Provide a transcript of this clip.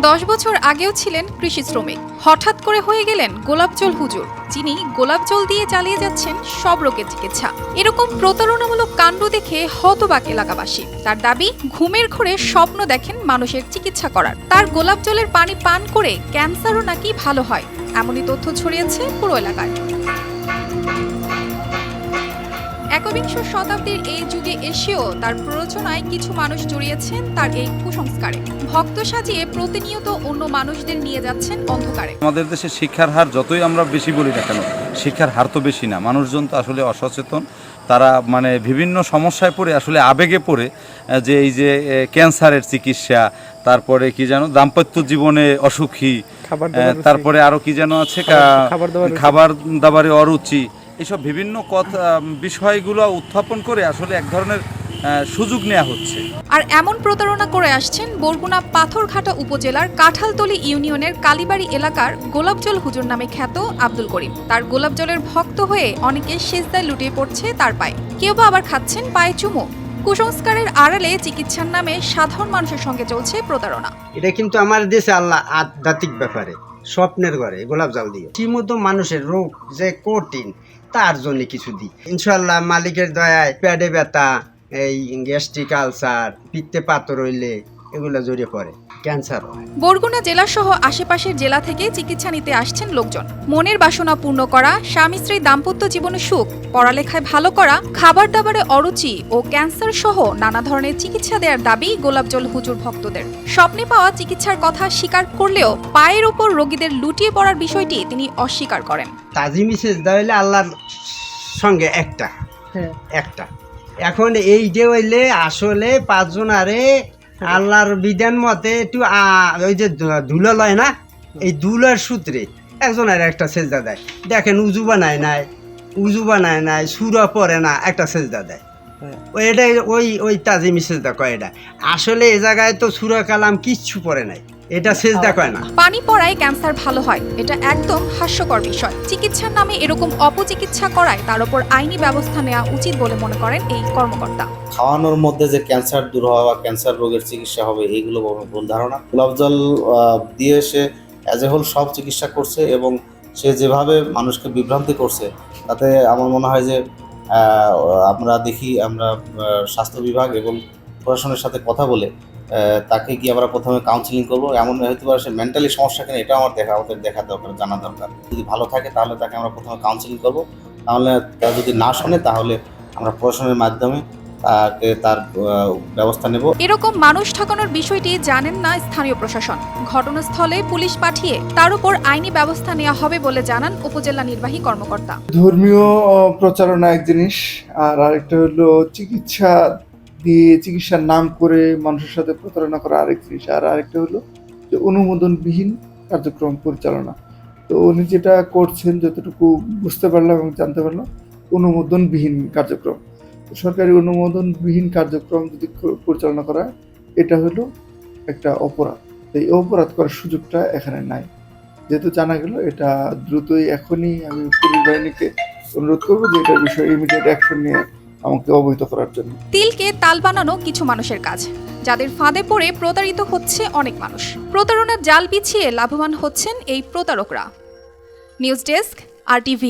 10 বছর আগেও ছিলেন কৃষি শ্রমিক, হঠাৎ করে হয়ে গেলেন গোলাপজল হুজুর, যিনি গোলাপজল দিয়ে চালিয়ে যাচ্ছেন সব রোগের চিকিৎসা। এরকম প্রতারণামূলক কাণ্ড দেখে হতবাক এলাকাবাসী। তার দাবি, ঘুমের ঘোরে স্বপ্ন দেখেন মানুষের চিকিৎসা করার। তার গোলাপজলের পানি পান করে ক্যান্সারও নাকি ভালো হয়, এমনই তথ্য ছড়িয়েছে পুরো এলাকায়। একবিংশ শতাব্দীর এই যুগে এসেও তার প্ররোচনায় কিছু মানুষ জড়িয়েছেন তার এই কুসংস্কারে। ভক্ত সাজিয়ে প্রতিনিয়ত অন্য মানুষদের নিয়ে যাচ্ছেন অন্ধকারে। আমাদের দেশে শিক্ষার হার যতই আমরা বেশি বলি না কেন, শিক্ষার হার তো বেশি না। মানুষজন তো আসলে অসচেতন। তারা বিভিন্ন সমস্যায় পড়ে, আসলে আবেগে পড়ে, যে এই যে ক্যান্সারের চিকিৎসা, তারপরে কি যেন দাম্পত্য জীবনে অসুখী, তারপরে আরও কি যেন আছে খাবার দাবারে অরুচি, এইসব বিভিন্ন বিষয়গুলো উত্থাপন করে আসলে এক ধরনের সুযোগ নেওয়া হচ্ছে। আর এমন প্রতারণা করে আসছেন বরগুনা পাথরঘাটা উপজেলার কাঁঠালতলী ইউনিয়নের কালীবাড়ি এলাকার গোলাপজল হুজুর নামে খ্যাত আব্দুল করিম। তার গোলাপজলের ভক্ত হয়ে অনেকে সেজদায় লুটিয়ে পড়ছে তার পায়ে, কেউ বা আবার খাচ্ছেন পায়ে চুমু। কুসংস্কারের আড়ালে চিকিৎসার নামে সাধারণ মানুষের সঙ্গে চলছে প্রতারণা। এটা কিন্তু আমার দেশে আল্লাহ আধ্যাত্মিক ব্যাপারে স্বপ্নের ঘরে গোলাপ জল দিয়ে ঠিকমতো মানুষের রোগ যে কঠিন তার জন্য কিছু দিই। ইনশাল্লাহ মালিকের দয়ায় পেটে ব্যথা, এই গ্যাস্ট্রিক আলসার, পিত্তে পাথর হইলে এগুলো জড়িয়ে পড়ে ক্যান্সার হয়। বরগুনা জেলা সহ আশেপাশের জেলা থেকে চিকিৎসা নিতে আসছেন লোকজন। মনের বাসনা পূর্ণ করা, স্বামী স্ত্রী দাম্পত্য জীবনে সুখ, পড়ালেখায় ভালো করা, খাবার দাবারে অরুচি ও ক্যান্সার সহ নানা ধরনের চিকিৎসা দেওয়ার দাবি গোলাপজল হুজুর ভক্তদের। স্বপ্নে পাওয়া চিকিৎসার কথা স্বীকার করলেও পায়ের ওপর রোগীদের লুটিয়ে পড়ার বিষয়টি তিনি অস্বীকার করেন। তাজিমি সেজদা হইলে আল্লাহর সঙ্গে একটা। এখন এই যে হইলে আসলে পাঁচজন আরে আল্লাহর বিধান মতে একটু ওই যে ধুলো লয় না, এই ধুলোর সূত্রে একজনের একটা সেজদা দেয়। দেখেন উজু বানায় নাই, সুরা পরে না, একটা সেজদা দেয়। এটাই ওই তাজিমি সেজদা কয়। এটা আসলে এ জায়গায় তো সুরা কালাম কিচ্ছু পরে নাই, এটা সেজদা কয় না। পানি পড়ায় ক্যান্সার ভালো হয়, এটা একদম হাস্যকর বিষয়। চিকিৎসার নামে এরকম অপচিকিৎসা করায় তার উপর আইনি ব্যবস্থা নেওয়া উচিত বলে মনে করেন এই কর্মকর্তা। খাওয়ানোর মধ্যে যে ক্যান্সার দূর হওয়া বা ক্যান্সার রোগের চিকিৎসা হবে, এইগুলো ভুল ধারণা। গোলাপজল দিয়ে সে অ্যাজ এ হোল সব চিকিৎসা করছে এবং সে যেভাবে মানুষকে বিভ্রান্তি করছে, তাতে আমার মনে হয় যে আমরা স্বাস্থ্য বিভাগ এবং প্রশাসনের সাথে কথা বলে তাকে কি আমরা প্রথমে কাউন্সিলিং করবো। এমন হয়তো সে মেন্টালি সমস্যা কিনা এটা আমাদের দেখা দরকার, জানা দরকার। যদি ভালো থাকে তাহলে তাকে আমরা প্রথমে কাউন্সিলিং করবো, তাহলে তারা যদি না শোনে তাহলে আমরা প্রশাসনের মাধ্যমে তার ব্যবস্থা নেব। এরকম মানুষ ঠকানোর বিষয়টি জানেন না স্থানীয় প্রশাসন। ঘটনাস্থলে পুলিশ পাঠিয়ে তার উপর আইনি ব্যবস্থা নেওয়া হবে বলে জানান উপজেলা নির্বাহী কর্মকর্তা। ধর্মীয় প্রচারণা এক জিনিস, আর আরেকটা হলো চিকিৎসার নাম করে মানুষের সাথে প্রতারণা করা আরেক জিনিস, আর আরেকটা হলো যে অনুমোদনবিহীন কার্যক্রম পরিচালনা। তো উনি যেটা করছেন, যতটুকু বুঝতে পারলাম এবং জানতে পারলাম, অনুমোদনবিহীন কার্যক্রম। সরকারি অনুমোদনবিহীন কার্যক্রম যদি পরিচালনা করা, এটা হলো একটা অপরাধ। এই অপরাধ করার সুযোগটা এখানে নাই। যেহেতু জানা গেল, এটা দ্রুতই এখনই আমি পুলিশ বাহিনীকে অনুরোধ করবো যে এটার বিষয়ে ইমিডিয়েট অ্যাকশন নিয়ে আমাকে অবহিত করার জন্য। তিলকে তাল বানানো কিছু মানুষের কাজ, যাদের ফাঁদে পড়ে প্রতারিত হচ্ছে অনেক মানুষ। প্রতারণার জাল বিছিয়ে লাভবান হচ্ছেন এই প্রতারকরা। News desk, RTV।